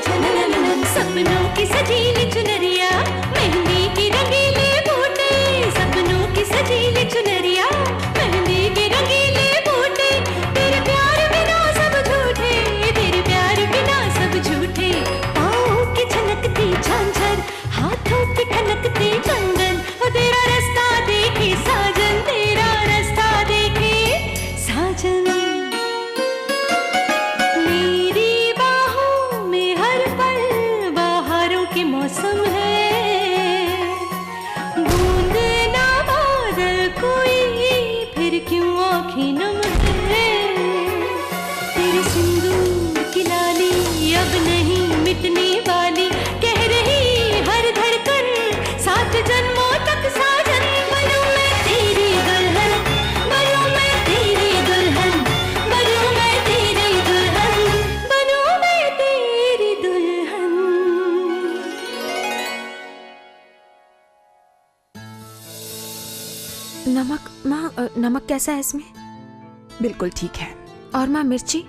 झननननन, सपनों की सजीली चुनरिया, मेहंदी की रंगीले बूटे, सपनों की सजीली चुनरिया, मेहंदी की रंगीले बूटे, तेरे प्यार बिना सब झूठे, तेरे प्यार बिना सब झूठे, पाँव की छनकती झांझर, हाथों की ठनकती कंगन, वो तेरा रास्ता देखे साजन, तेरा रास्ता देखे साजन। मेरी बाहों में हर पल बहारों के मौसम है, बूंद ना बादल कोई फिर क्यों आँखें नम है, तेरे सिंदूर की लाली अब नहीं मिटने वाली, कह रही हर धड़कन सात जन्मों तक साजन। बनूं मैं तेरी दुल्हन, बनूं मैं तेरी दुल्हन, बनूं मैं तेरी दुल्हन, बनूं मैं तेरी दुल्हन। नमक माँ, नमक कैसा है इसमें? बिल्कुल ठीक है। और माँ मिर्ची?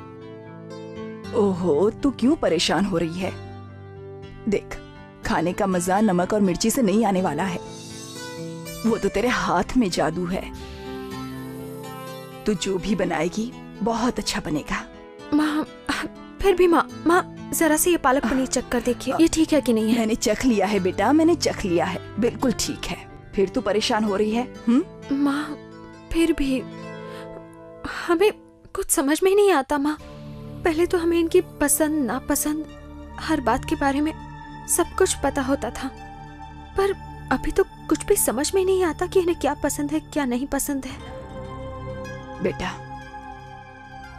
ओहो, तू क्यों परेशान हो रही है? देख, खाने का मजा नमक और मिर्ची से नहीं आने वाला है, वो तो तेरे हाथ में जादू है। तू जो भी बनाएगी बहुत अच्छा बनेगा। माँ फिर भी माँ जरा से ये पालक पनीर चख कर देखिए, ये ठीक है कि नहीं है? मैंने चख लिया है बेटा, मैंने चख लिया है, बिल्कुल ठीक है। फिर तू परेशान हो रही है? माँ फिर भी हमें कुछ समझ में ही नहीं आता माँ। पहले तो हमें इनकी पसंद नापसंद हर बात के बारे में सब कुछ पता होता था, पर अभी तो कुछ भी समझ में नहीं आता कि इन्हें क्या पसंद है क्या नहीं पसंद है। बेटा,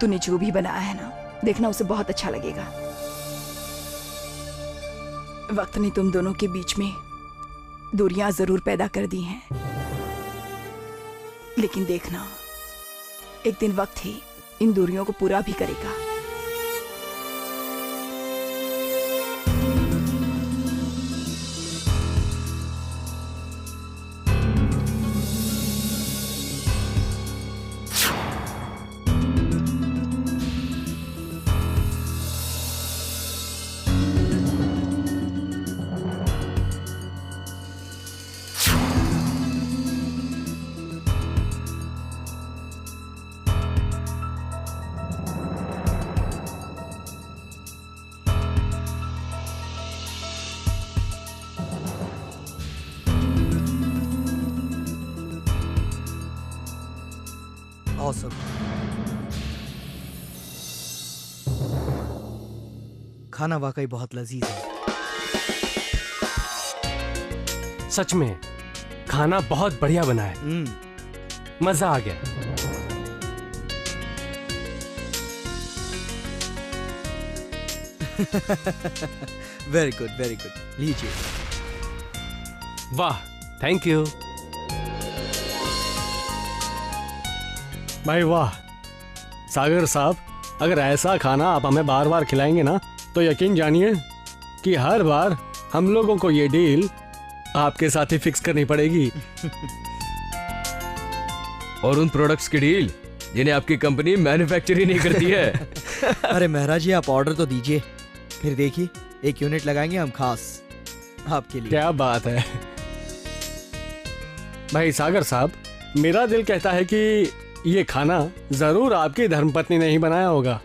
तूने जो भी बनाया है ना, देखना उसे बहुत अच्छा लगेगा। वक्त ने तुम दोनों के बीच में दूरियां जरूर पैदा कर दी हैं, लेकिन देखना एक दिन वक्त ही इन दूरियों को पूरा भी करेगा। Awesome. खाना वाकई बहुत लजीज है। सच में खाना बहुत बढ़िया बना है, मजा आ गया। Very good, very good. लीजिए। वाह, थैंक यू। भाई वाह, सागर साहब, अगर ऐसा खाना आप हमें बार बार खिलाएंगे ना, तो यकीन जानिए कि हर बार हम लोगों को ये डील आपके साथ ही फिक्स करनी पड़ेगी। और उन प्रोडक्ट्स की डील जिन्हें आपकी कंपनी मैन्युफैक्चर ही नहीं करती है। अरे मेहरा जी, आप ऑर्डर तो दीजिए, फिर देखिए 1 यूनिट लगाएंगे हम खास आपके लिए। क्या बात है भाई सागर साहब, मेरा दिल कहता है कि ये खाना जरूर आपकी धर्मपत्नी ने ही बनाया होगा।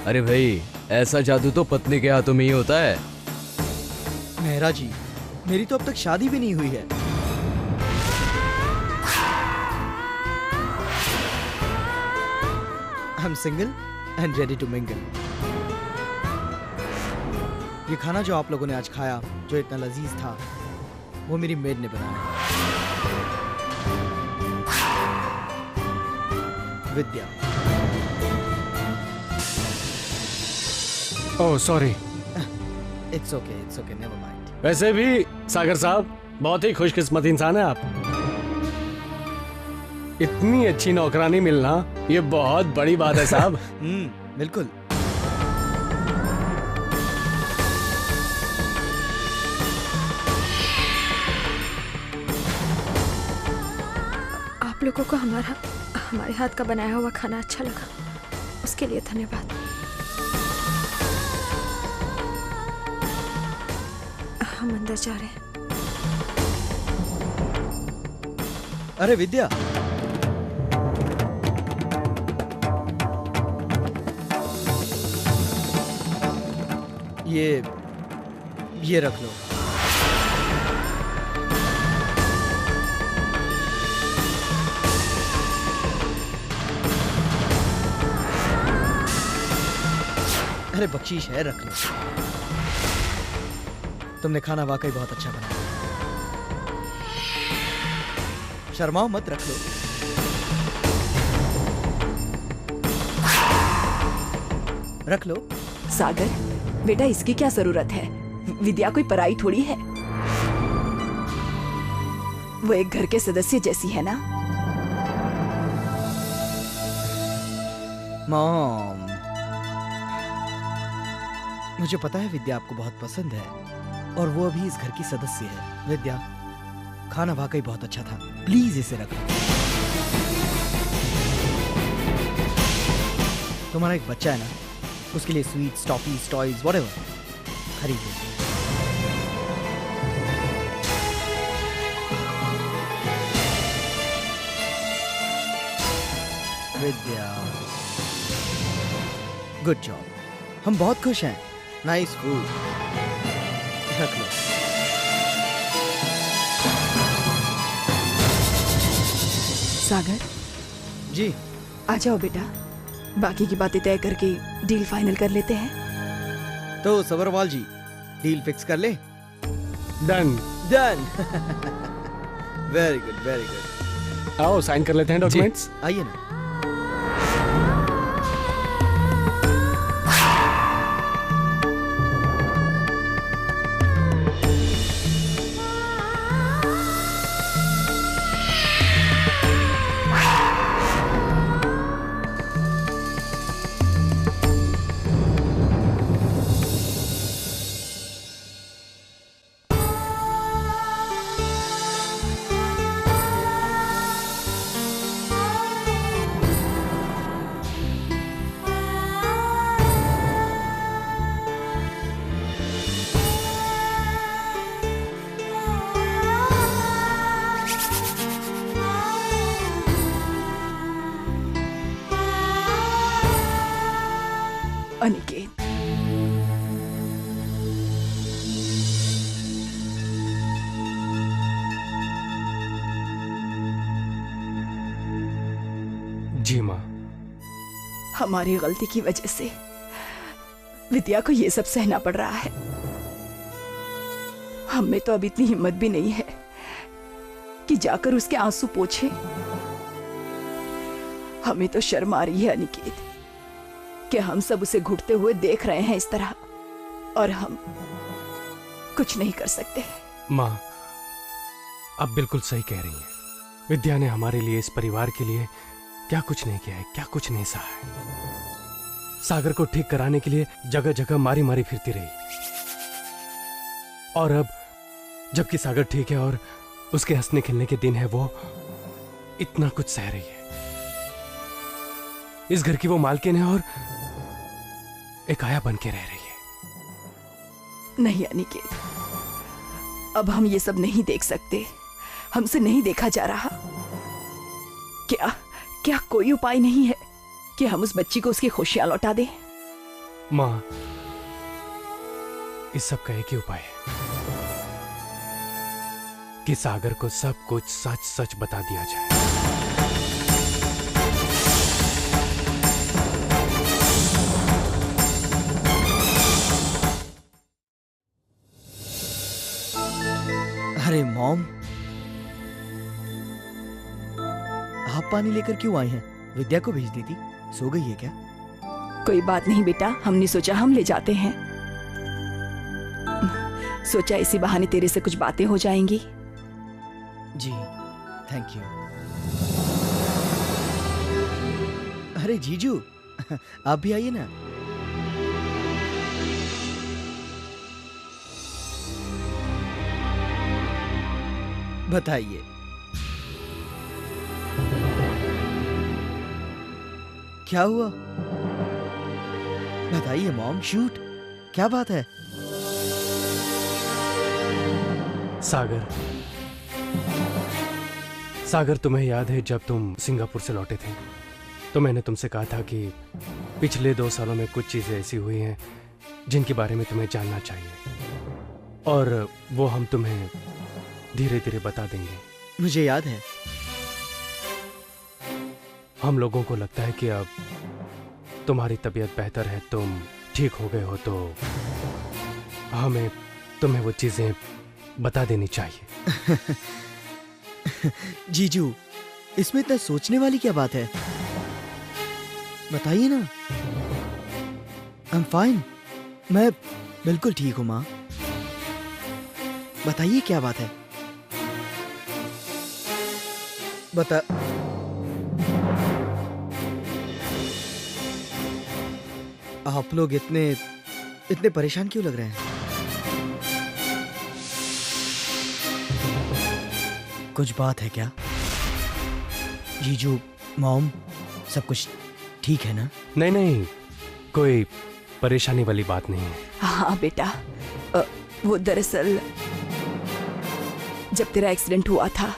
अरे भाई, ऐसा जादू तो पत्नी के हाथों में ही होता है। मेहरा जी, मेरी तो अब तक शादी भी नहीं हुई है। I'm single and ready to mingle। ये खाना जो आप लोगों ने आज खाया, जो इतना लजीज था, वो मेरी मेड ने बनाया। Vidya. Oh sorry. It's okay, never mind. वैसे भी सागर साहब बहुत ही खुशकिस्मत इंसान है आप। इतनी अच्छी नौकरानी मिलना ये बहुत बड़ी बात है साहब। बिल्कुल। आप लोगों को हमारे हाथ का बनाया हुआ खाना अच्छा लगा? उसके लिए धन्यवाद। हम अंदर जा रहे हैं। अरे विद्या, ये रख लो। अरे बख्शीश है, रख लो। तुमने खाना वाकई बहुत अच्छा बनाया। शर्माओ मत, रख लो। रख लो। सागर बेटा, इसकी क्या जरूरत है? विद्या कोई पराई थोड़ी है, वो एक घर के सदस्य जैसी है ना। मॉम, मुझे पता है विद्या आपको बहुत पसंद है और वो अभी इस घर की सदस्य है। विद्या, खाना वाकई बहुत अच्छा था, प्लीज इसे रखो। तुम्हारा एक बच्चा है ना, उसके लिए स्वीट्स, टॉफीज, टॉयज, व्हाटएवर खरीद लो। विद्या, गुड जॉब, हम बहुत खुश हैं। नाइस फूड, रख लो। सागर जी, आ जाओ बेटा, बाकी की बातें तय करके डील फाइनल कर लेते हैं। तो सबरवाल जी, डील फिक्स कर ले। Done. Done. Very good, very good. आओ साइन कर लेते हैं डॉक्यूमेंट्स। आइए ना। अनिकेत, जी माँ। हमारी गलती की वजह से विद्या को ये सब सहना पड़ रहा है। हम में तो अब इतनी हिम्मत भी नहीं है कि जाकर उसके आंसू पोंछे। हमें तो शर्म आ रही है अनिकेत कि हम सब उसे घुटते हुए देख रहे हैं इस तरह, और हम कुछ नहीं कर सकते। माँ, आप बिल्कुल सही कह रही हैं। विद्या ने हमारे लिए, इस परिवार के लिए क्या कुछ नहीं किया है, क्या कुछ नहीं सहा है। सागर को ठीक कराने के लिए जगह जगह मारी मारी फिरती रही, और अब जबकि सागर ठीक है और उसके हंसने खेलने के दिन है, वो इतना कुछ सह रही है। इस घर की वो मालकिन है और एक आया बन के रह रही है। नहीं अनिकेत, अब हम ये सब नहीं देख सकते। हमसे नहीं देखा जा रहा। क्या क्या कोई उपाय नहीं है कि हम उस बच्ची को उसकी खुशियां लौटा दें? माँ, इस सब का एक ही उपाय है कि सागर को सब कुछ सच सच बता दिया जाए। अरे मॉम, आप पानी लेकर क्यों आए हैं? विद्या को भेज दी थी, सो गई है क्या? कोई बात नहीं बेटा, हमने सोचा हम ले जाते हैं। सोचा इसी बहाने तेरे से कुछ बातें हो जाएंगी। जी, थैंक यू। अरे जीजू, आप भी आइए ना। बताइए, क्या हुआ? बताइए मॉम, शूट। क्या बात है? सागर, सागर तुम्हें याद है जब तुम सिंगापुर से लौटे थे तो मैंने तुमसे कहा था कि पिछले 2 सालों में कुछ चीजें ऐसी हुई हैं जिनके बारे में तुम्हें जानना चाहिए और वो हम तुम्हें धीरे धीरे बता देंगे। मुझे याद है। हम लोगों को लगता है कि अब तुम्हारी तबीयत बेहतर है, तुम ठीक हो गए हो, तो हमें तुम्हें वो चीजें बता देनी चाहिए। जीजू, इसमें इतना सोचने वाली क्या बात है? बताइए ना। आई एम फाइन, मैं बिल्कुल ठीक हूं माँ। बताइए क्या बात है? बता। आप लोग इतने परेशान क्यों लग रहे हैं? कुछ बात है क्या? जीजू, मॉम, सब कुछ ठीक है ना? नहीं नहीं, कोई परेशानी वाली बात नहीं है। हाँ बेटा, वो दरअसल जब तेरा एक्सीडेंट हुआ था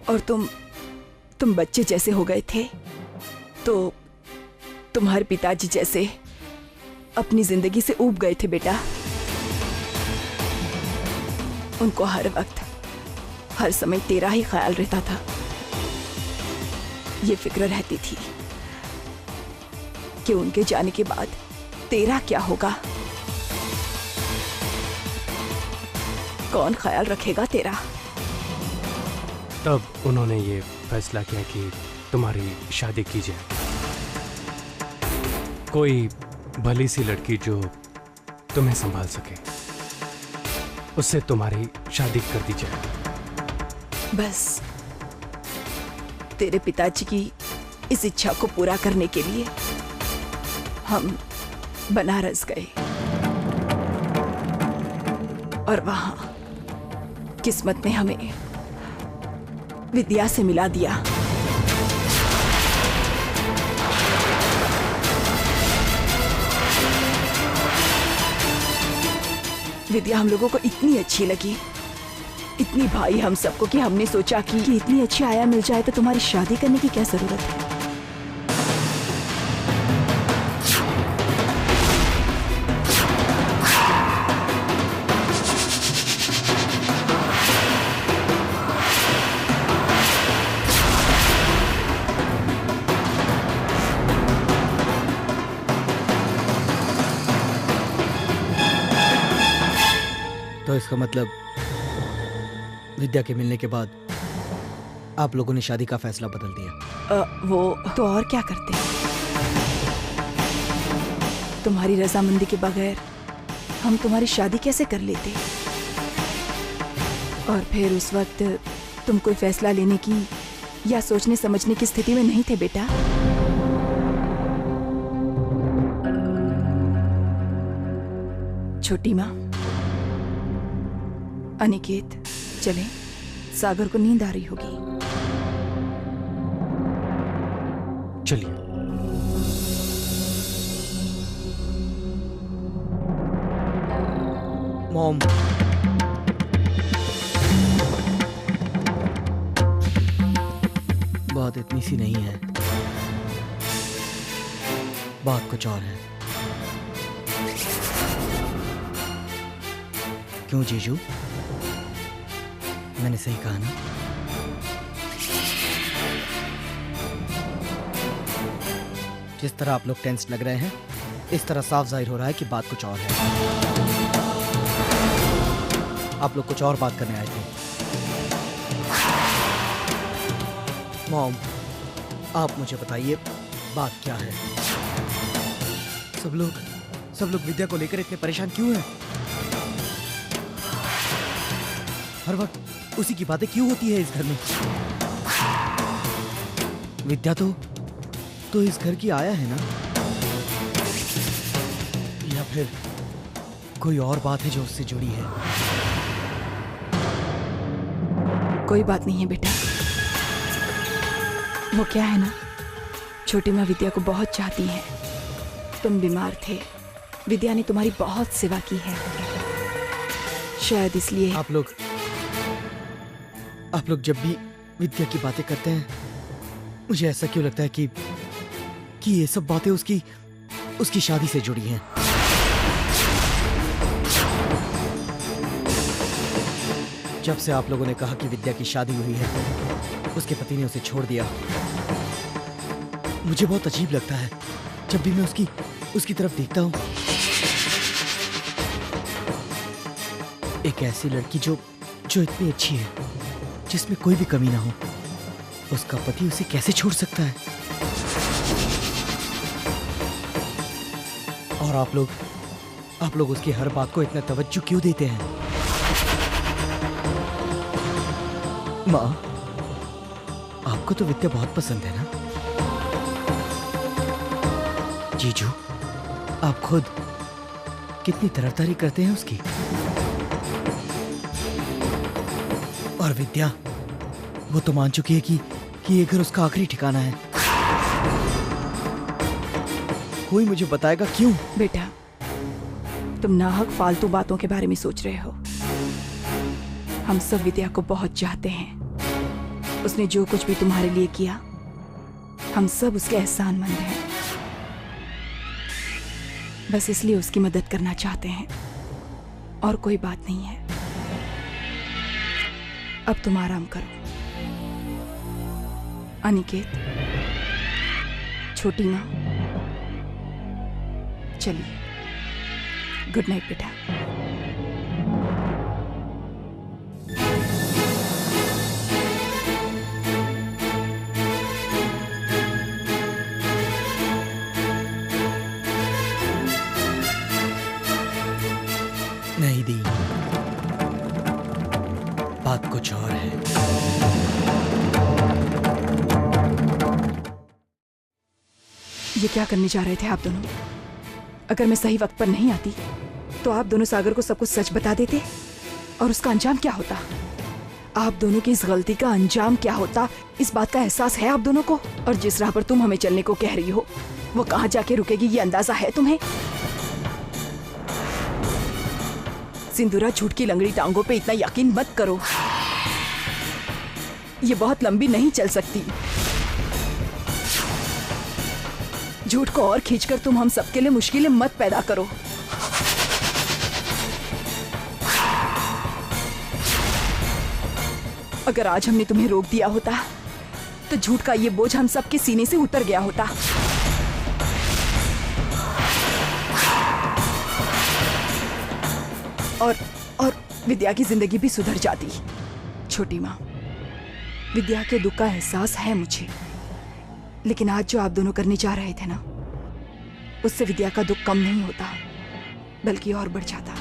और तुम बच्चे जैसे हो गए थे तो तुम्हारे पिताजी जैसे अपनी जिंदगी से ऊब गए थे बेटा। उनको हर वक्त हर समय तेरा ही ख्याल रहता था। ये फिक्र रहती थी कि उनके जाने के बाद तेरा क्या होगा, कौन ख्याल रखेगा तेरा। तब उन्होंने ये फैसला किया कि तुम्हारी शादी की जाए, कोई भली सी लड़की जो तुम्हें संभाल सके, उससे तुम्हारी शादी कर दी जाए। बस तेरे पिताजी की इस इच्छा को पूरा करने के लिए हम बनारस गए और वहां किस्मत ने हमें विद्या से मिला दिया। विद्या हम लोगों को इतनी अच्छी लगी, इतनी भाई हम सबको, कि हमने सोचा कि इतनी अच्छी आया मिल जाए तो तुम्हारी शादी करने की क्या जरूरत है। तो इसका मतलब विद्या के मिलने के बाद आप लोगों ने शादी का फैसला बदल दिया? वो तो और क्या करते, तुम्हारी रजामंदी के बगैर हम तुम्हारी शादी कैसे कर लेते। और फिर उस वक्त तुम कोई फैसला लेने की या सोचने समझने की स्थिति में नहीं थे बेटा। छोटी माँ, अनिकेत, चलें, सागर को नींद आ रही होगी। चलिए। मॉम, बात इतनी सी नहीं है, बात कुछ और है। क्यों जीजू, मैंने सही कहा ना? जिस तरह आप लोग टेंस लग रहे हैं, इस तरह साफ जाहिर हो रहा है कि बात कुछ और है। आप लोग कुछ और बात करने आए थे। मॉम, आप मुझे बताइए बात क्या है? सब लोग विद्या को लेकर इतने परेशान क्यों हैं? हर वक्त उसी की बातें क्यों होती है इस घर में? विद्या तो इस घर की आया है ना? या फिर कोई और बात है जो उससे जुड़ी है? कोई बात नहीं है बेटा। वो क्या है ना, छोटी माँ विद्या को बहुत चाहती है तुम बीमार थे विद्या ने तुम्हारी बहुत सेवा की है, शायद इसलिए। आप लोग जब भी विद्या की बातें करते हैं मुझे ऐसा क्यों लगता है कि ये सब बातें उसकी शादी से जुड़ी हैं। जब से आप लोगों ने कहा कि विद्या की शादी हुई है, उसके पति ने उसे छोड़ दिया, मुझे बहुत अजीब लगता है जब भी मैं उसकी तरफ देखता हूं। एक ऐसी लड़की जो इतनी अच्छी है, जिसमें कोई भी कमी ना हो, उसका पति उसे कैसे छोड़ सकता है? और आप लोग उसकी हर बात को इतना तवज्जो क्यों देते हैं? माँ, आपको तो विद्या बहुत पसंद है ना? जीजू, आप खुद कितनी तरफदारी करते हैं उसकी। और विद्या, वो तो मान चुकी है कि ये घर उसका आखिरी ठिकाना है। कोई मुझे बताएगा क्यों? बेटा, तुम नाहक फालतू बातों के बारे में सोच रहे हो। हम सब विद्या को बहुत चाहते हैं। उसने जो कुछ भी तुम्हारे लिए किया, हम सब उसके एहसानमंद हैं। बस इसलिए उसकी मदद करना चाहते हैं, और कोई बात नहीं है। अब तुम आराम करो। अनिकेत, छोटी माँ, चलिए। गुड नाइट बेटा। नहीं दी, बात कुछ और है। ये क्या करने जा रहे थे आप दोनों? अगर मैं सही वक्त पर नहीं आती तो आप दोनों सागर को सब कुछ सच बता देते, और उसका अंजाम क्या होता? आप दोनों की इस गलती का अंजाम क्या होता, इस बात का एहसास है आप दोनों को? और जिस राह पर तुम हमें चलने को कह रही हो, वो कहाँ जाके रुकेगी, ये अंदाजा है तुम्हें? सिंदूरा, झूठ की लंगड़ी टांगों पे इतना यकीन मत करो। ये बहुत लंबी नहीं चल सकती। झूठ को और खींचकर तुम हम सबके लिए मुश्किलें मत पैदा करो। अगर आज हमने तुम्हें रोक दिया होता तो झूठ का ये बोझ हम सबके सीने से उतर गया होता। और विद्या की जिंदगी भी सुधर जाती। छोटी माँ, विद्या के दुख का एहसास है मुझे, लेकिन आज जो आप दोनों करने जा रहे थे ना, उससे विद्या का दुख कम नहीं होता, बल्कि और बढ़ जाता।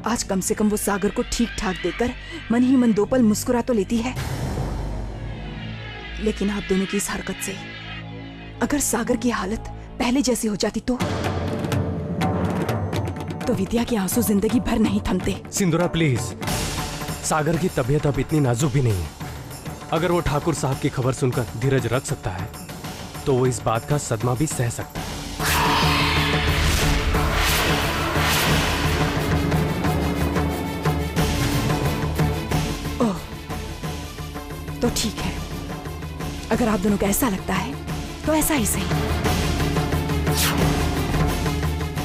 आज कम से कम वो सागर को ठीक ठाक देकर मन ही मन 2 पल मुस्कुरा तो लेती है। लेकिन आप दोनों की इस हरकत से अगर सागर की हालत पहले जैसी हो जाती तो विद्या के आंसू जिंदगी भर नहीं थमते। सिंदूरा प्लीज, सागर की तबीयत अब इतनी नाजुक भी नहीं है। अगर वो ठाकुर साहब की खबर सुनकर धीरज रख सकता है तो वो इस बात का सदमा भी सह सकता है। ओह, तो ठीक है। अगर आप दोनों को ऐसा लगता है तो ऐसा ही सही।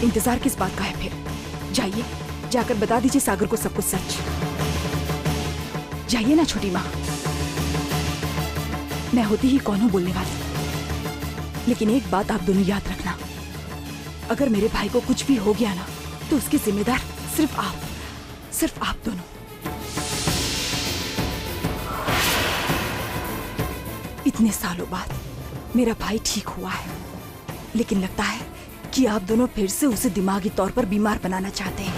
इंतजार किस बात का है फिर? जाइए, जाकर बता दीजिए सागर को सब कुछ सच। जाइए ना छोटी माँ। मैं होती ही कौन हूं बोलने वाली, लेकिन एक बात आप दोनों याद रखना, अगर मेरे भाई को कुछ भी हो गया ना तो उसके जिम्मेदार सिर्फ आप दोनों। इतने सालों बाद मेरा भाई ठीक हुआ है, लेकिन लगता है कि आप दोनों फिर से उसे दिमागी तौर पर बीमार बनाना चाहते हैं।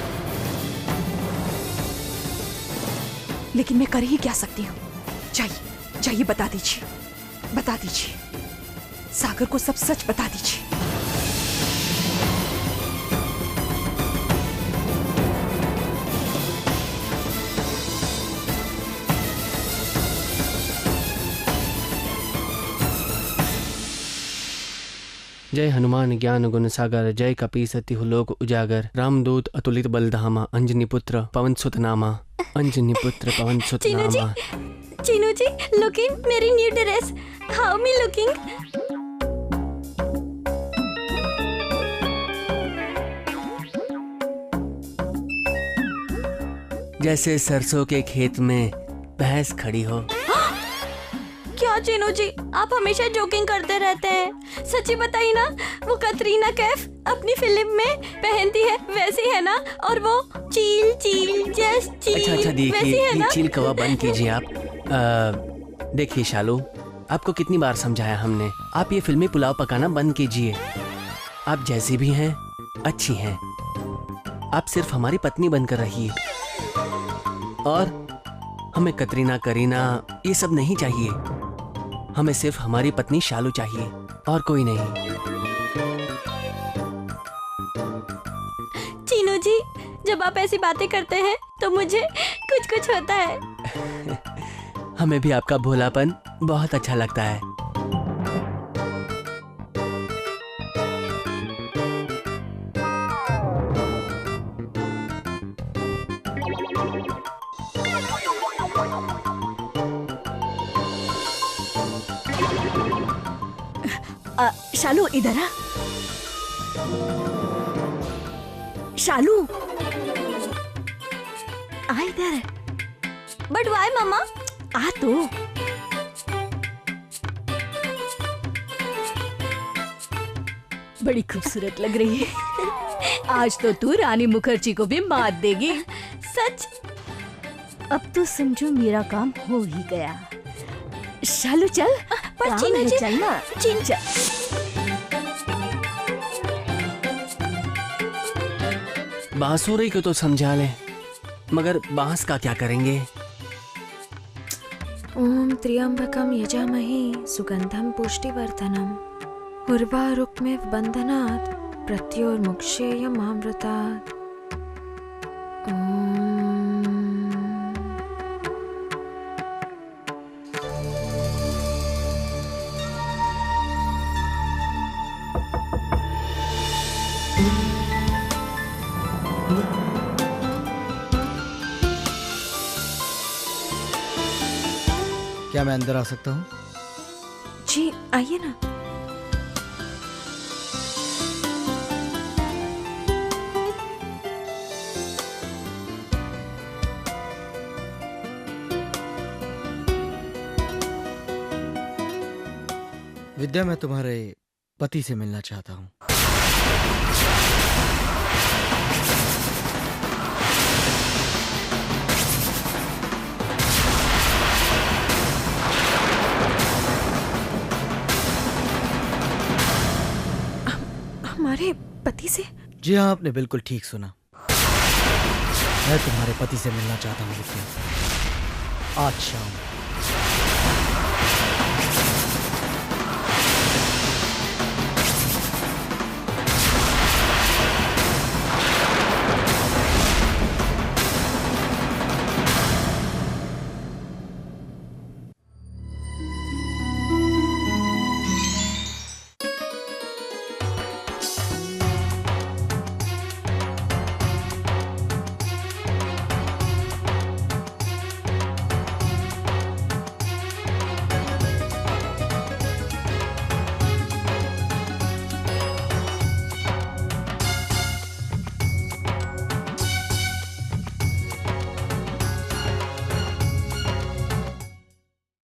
लेकिन मैं कर ही क्या सकती हूँ? जाइए बता दीजिए, सागर को सब सच बता दीजिए। जय हनुमान ज्ञान गुण सागर, जय कपी सति लोक उजागर, रामदूत अतुलित बलधामा, अंजनी पुत्र पवन सुत नामा, अंजनी पुत्र पवन सुत नामा। चीनू जी, लुकिंग मेरी new dress, how me looking? जैसे सरसों के खेत में भैंस खड़ी हो। क्या चीनू जी, आप हमेशा जोकिंग करते रहते हैं। सच्ची बताइए ना, वो कतरीना कैफ अपनी फिल्म में पहनती है वैसी है ना? और वो चील चील जस्ट चील अच्छा वैसी देखिए, है ये ना? चील कौवा बंद कीजिए आप। देखिए शालू, आपको कितनी बार समझाया हमने, आप ये फिल्मी पुलाव पकाना बंद कीजिए। आप जैसी भी हैं अच्छी हैं, आप सिर्फ हमारी पत्नी बनकर रहिए। और हमें कतरीना करीना ये सब नहीं चाहिए, हमें सिर्फ हमारी पत्नी शालू चाहिए और कोई नहीं। चीनू जी, जब आप ऐसी बातें करते हैं तो मुझे कुछ कुछ होता है। हमें भी आपका भोलापन बहुत अच्छा लगता है। शालू इधर आ। शालू आ इधर। बट वाई मम्मा? आ तो। बड़ी खूबसूरत लग रही है। आज तो तू रानी मुखर्जी को भी मात देगी। सच? अब तो समझो मेरा काम हो ही गया। शालू चल। पर काम चीनू है, जी, चल ना। चीन बांसुरी को तो समझा ले, मगर बांस का क्या करेंगे? ओम त्र्यंबकम यजामहे सुगंधम पुष्टिवर्धनम, उर्वारुकमिव बंधनात् प्रत्योर्मुक्षेयमामृतात्। ओम। क्या मैं अंदर आ सकता हूँ? जी आइए ना। विद्या, मैं तुम्हारे पति से मिलना चाहता हूँ। हमारे पति से? जी हाँ, आपने बिल्कुल ठीक सुना। मैं तुम्हारे पति से मिलना चाहता हूँ विद्या, आज शाम।